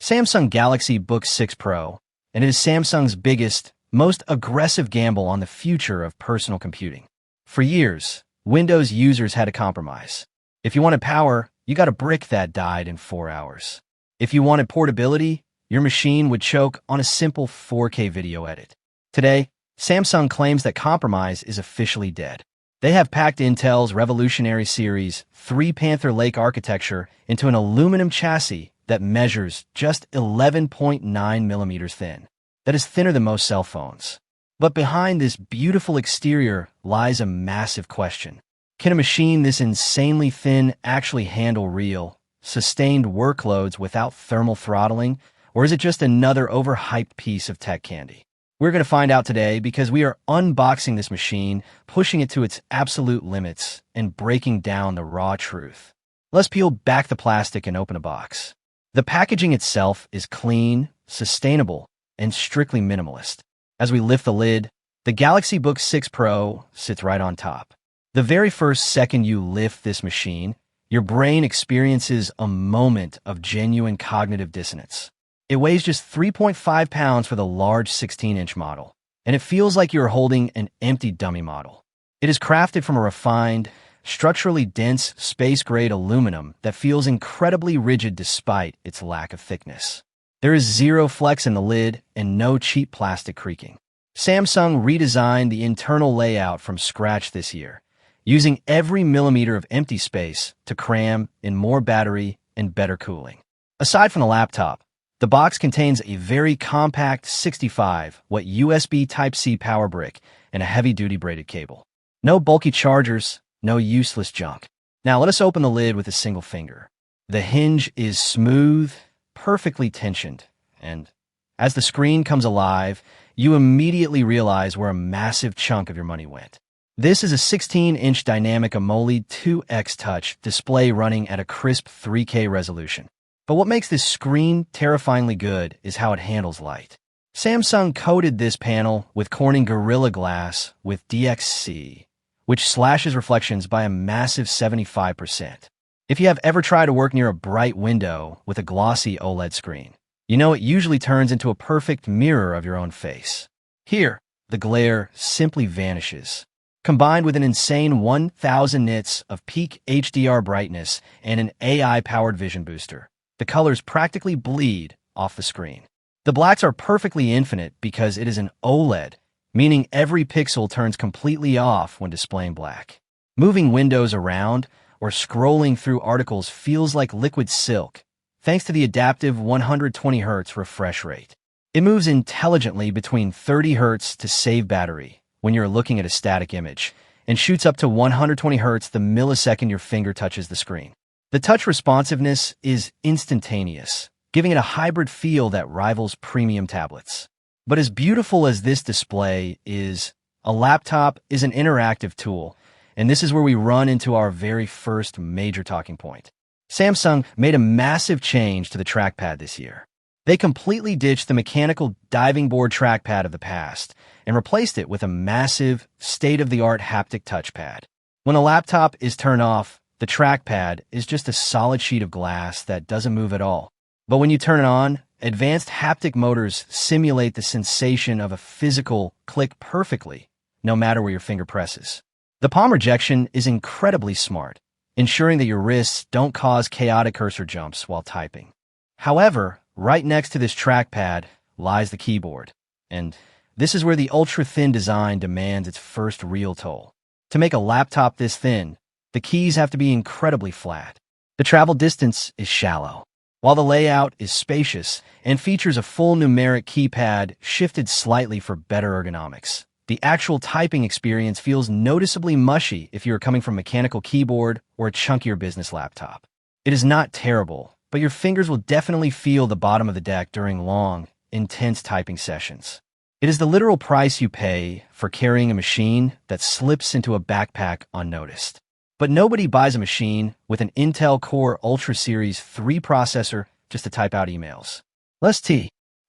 Samsung Galaxy Book 6 Pro, and it is Samsung's biggest, most aggressive gamble on the future of personal computing. For years, Windows users had to compromise. If you wanted power, you got a brick that died in 4 hours. If you wanted portability, your machine would choke on a simple 4K video edit. Today, Samsung claims that compromise is officially dead. They have packed Intel's revolutionary Series 3 Panther Lake architecture into an aluminum chassis that measures just 11.9 millimeters thin. That is thinner than most cell phones. But behind this beautiful exterior lies a massive question. Can a machine this insanely thin actually handle real, sustained workloads without thermal throttling, or is it just another overhyped piece of tech candy? We're going to find out today because we are unboxing this machine, pushing it to its absolute limits, and breaking down the raw truth. Let's peel back the plastic and open a box. The packaging itself is clean, sustainable, and strictly minimalist. As we lift the lid, the Galaxy Book 6 Pro sits right on top. The very first second you lift this machine, your brain experiences a moment of genuine cognitive dissonance. It weighs just 3.5 pounds for the large 16-inch model, and it feels like you're holding an empty dummy model. It is crafted from a refined, structurally dense, space-grade aluminum that feels incredibly rigid despite its lack of thickness. There is zero flex in the lid and no cheap plastic creaking. Samsung redesigned the internal layout from scratch this year, using every millimeter of empty space to cram in more battery and better cooling. Aside from the laptop, the box contains a very compact 65-watt USB Type-C power brick and a heavy-duty braided cable. No bulky chargers, no useless junk. Now let us open the lid with a single finger. The hinge is smooth, perfectly tensioned, and as the screen comes alive, you immediately realize where a massive chunk of your money went. This is a 16-inch Dynamic AMOLED 2X Touch display running at a crisp 3K resolution. But what makes this screen terrifyingly good is how it handles light. Samsung coated this panel with Corning Gorilla Glass with DXC, which slashes reflections by a massive 75%. If you have ever tried to work near a bright window with a glossy OLED screen, you know it usually turns into a perfect mirror of your own face. Here, the glare simply vanishes. Combined with an insane 1,000 nits of peak HDR brightness and an AI-powered vision booster, the colors practically bleed off the screen. The blacks are perfectly infinite because it is an OLED, meaning every pixel turns completely off when displaying black. Moving windows around or scrolling through articles feels like liquid silk, thanks to the adaptive 120 Hz refresh rate. It moves intelligently between 30 Hz to save battery when you're looking at a static image, and shoots up to 120 Hz the millisecond your finger touches the screen. The touch responsiveness is instantaneous, giving it a hybrid feel that rivals premium tablets. But as beautiful as this display is, a laptop is an interactive tool, and this is where we run into our very first major talking point. Samsung made a massive change to the trackpad this year. They completely ditched the mechanical diving board trackpad of the past and replaced it with a massive, state-of-the-art haptic touchpad. When a laptop is turned off, the trackpad is just a solid sheet of glass that doesn't move at all. But when you turn it on, advanced haptic motors simulate the sensation of a physical click perfectly, no matter where your finger presses. The palm rejection is incredibly smart, ensuring that your wrists don't cause chaotic cursor jumps while typing. However, right next to this trackpad lies the keyboard, and this is where the ultra-thin design demands its first real toll. To make a laptop this thin, the keys have to be incredibly flat. The travel distance is shallow, while the layout is spacious and features a full numeric keypad shifted slightly for better ergonomics. The actual typing experience feels noticeably mushy if you are coming from a mechanical keyboard or a chunkier business laptop. It is not terrible, but your fingers will definitely feel the bottom of the deck during long, intense typing sessions. It is the literal price you pay for carrying a machine that slips into a backpack unnoticed. But nobody buys a machine with an Intel Core Ultra Series 3 processor just to type out emails. Let's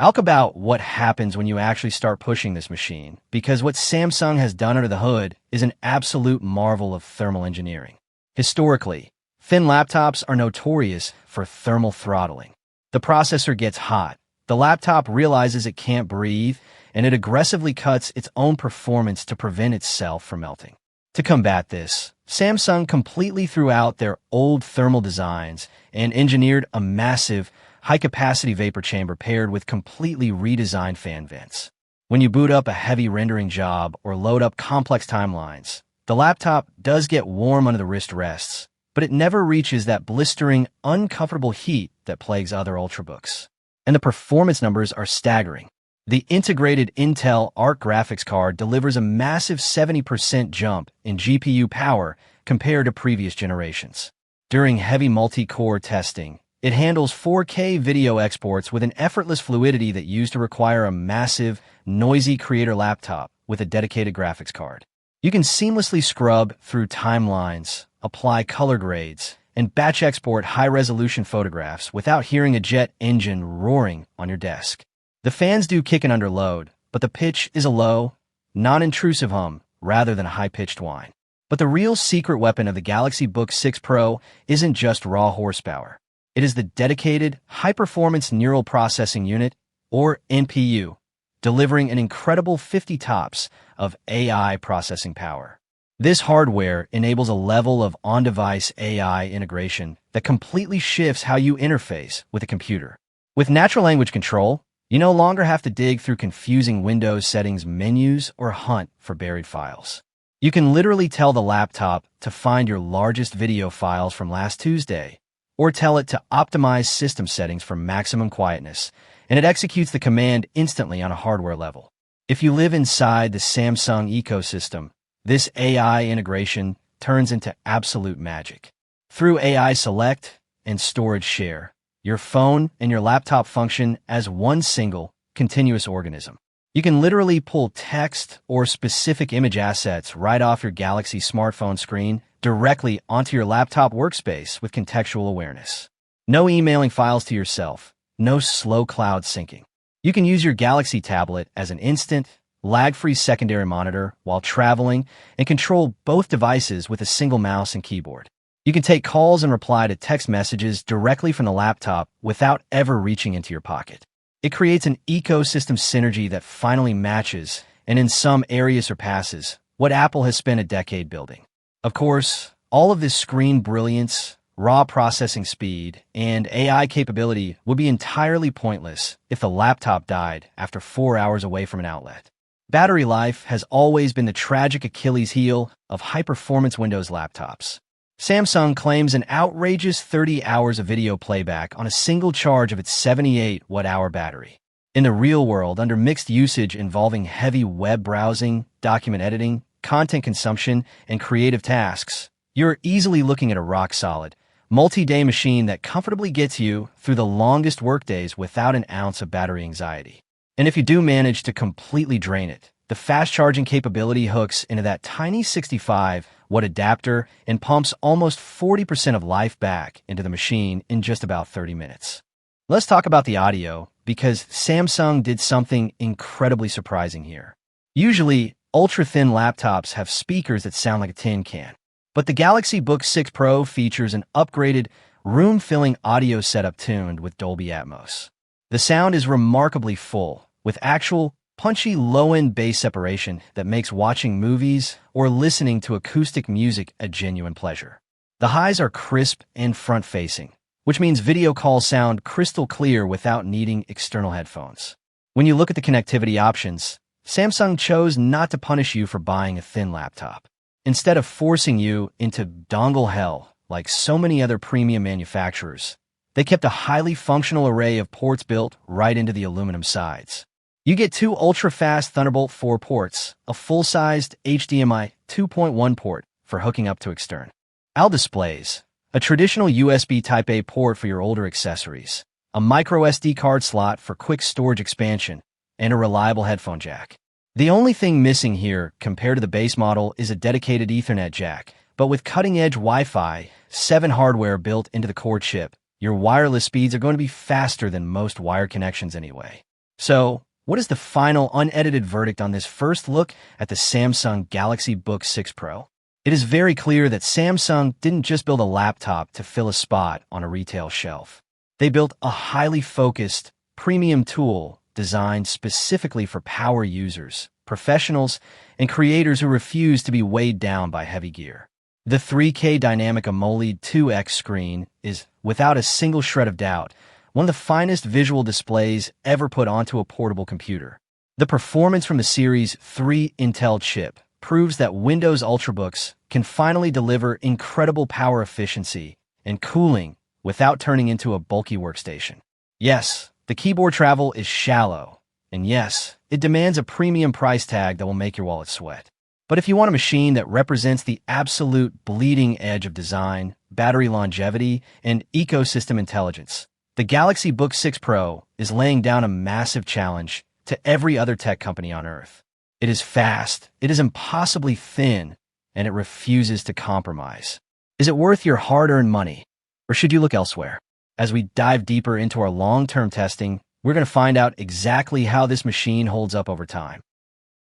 talk about what happens when you actually start pushing this machine, because what Samsung has done under the hood is an absolute marvel of thermal engineering. Historically, thin laptops are notorious for thermal throttling. The processor gets hot. The laptop realizes it can't breathe, and it aggressively cuts its own performance to prevent itself from melting. To combat this, Samsung completely threw out their old thermal designs and engineered a massive, high-capacity vapor chamber paired with completely redesigned fan vents. When you boot up a heavy rendering job or load up complex timelines, the laptop does get warm under the wrist rests, but it never reaches that blistering, uncomfortable heat that plagues other Ultrabooks. And the performance numbers are staggering. The integrated Intel Arc graphics card delivers a massive 70% jump in GPU power compared to previous generations. During heavy multi-core testing, it handles 4K video exports with an effortless fluidity that used to require a massive, noisy creator laptop with a dedicated graphics card. You can seamlessly scrub through timelines, apply color grades, and batch export high-resolution photographs without hearing a jet engine roaring on your desk. The fans do kick in under load, but the pitch is a low, non-intrusive hum rather than a high-pitched whine. But the real secret weapon of the Galaxy Book 6 Pro isn't just raw horsepower. It is the dedicated high-performance neural processing unit, or NPU, delivering an incredible 50 TOPS of AI processing power. This hardware enables a level of on-device AI integration that completely shifts how you interface with a computer. With natural language control, you no longer have to dig through confusing Windows settings menus or hunt for buried files. You can literally tell the laptop to find your largest video files from last Tuesday, or tell it to optimize system settings for maximum quietness, and it executes the command instantly on a hardware level. If you live inside the Samsung ecosystem, this AI integration turns into absolute magic. Through AI Select and Storage Share, your phone and your laptop function as one single, continuous organism. You can literally pull text or specific image assets right off your Galaxy smartphone screen directly onto your laptop workspace with contextual awareness. No emailing files to yourself, no slow cloud syncing. You can use your Galaxy tablet as an instant, lag-free secondary monitor while traveling and control both devices with a single mouse and keyboard. You can take calls and reply to text messages directly from the laptop without ever reaching into your pocket. It creates an ecosystem synergy that finally matches, and in some areas surpasses, what Apple has spent a decade building. Of course, all of this screen brilliance, raw processing speed, and AI capability would be entirely pointless if the laptop died after 4 hours away from an outlet. Battery life has always been the tragic Achilles heel of high-performance Windows laptops. Samsung claims an outrageous 30 hours of video playback on a single charge of its 78 watt-hour battery. In the real world, under mixed usage involving heavy web browsing, document editing, content consumption, and creative tasks, you're easily looking at a rock-solid, multi-day machine that comfortably gets you through the longest workdays without an ounce of battery anxiety. And if you do manage to completely drain it, the fast charging capability hooks into that tiny 65-watt adapter and pumps almost 40% of life back into the machine in just about 30 minutes. Let's talk about the audio, because Samsung did something incredibly surprising here. Usually, ultra-thin laptops have speakers that sound like a tin can, but the Galaxy Book 6 Pro features an upgraded, room-filling audio setup tuned with Dolby Atmos. The sound is remarkably full, with actual, punchy low-end bass separation that makes watching movies or listening to acoustic music a genuine pleasure. The highs are crisp and front-facing, which means video calls sound crystal clear without needing external headphones. When you look at the connectivity options, Samsung chose not to punish you for buying a thin laptop. Instead of forcing you into dongle hell like so many other premium manufacturers, they kept a highly functional array of ports built right into the aluminum sides. You get 2 ultra-fast Thunderbolt 4 ports, a full-sized HDMI 2.1 port for hooking up to extern AL displays, a traditional USB Type-A port for your older accessories, a micro SD card slot for quick storage expansion, and a reliable headphone jack. The only thing missing here compared to the base model is a dedicated Ethernet jack, but with cutting-edge Wi-Fi 7 hardware built into the core chip, your wireless speeds are going to be faster than most wired connections anyway. So, what is the final unedited verdict on this first look at the Samsung Galaxy Book 6 Pro? It is very clear that Samsung didn't just build a laptop to fill a spot on a retail shelf. They built a highly focused, premium tool designed specifically for power users, professionals, and creators who refuse to be weighed down by heavy gear. The 3K Dynamic AMOLED 2X screen is, without a single shred of doubt, one of the finest visual displays ever put onto a portable computer. The performance from the Series 3 Intel chip proves that Windows Ultrabooks can finally deliver incredible power efficiency and cooling without turning into a bulky workstation. Yes, the keyboard travel is shallow, and yes, it demands a premium price tag that will make your wallet sweat. But if you want a machine that represents the absolute bleeding edge of design, battery longevity, and ecosystem intelligence, the Galaxy Book 6 Pro is laying down a massive challenge to every other tech company on Earth. It is fast, it is impossibly thin, and it refuses to compromise. Is it worth your hard-earned money, or should you look elsewhere? As we dive deeper into our long-term testing, we're going to find out exactly how this machine holds up over time.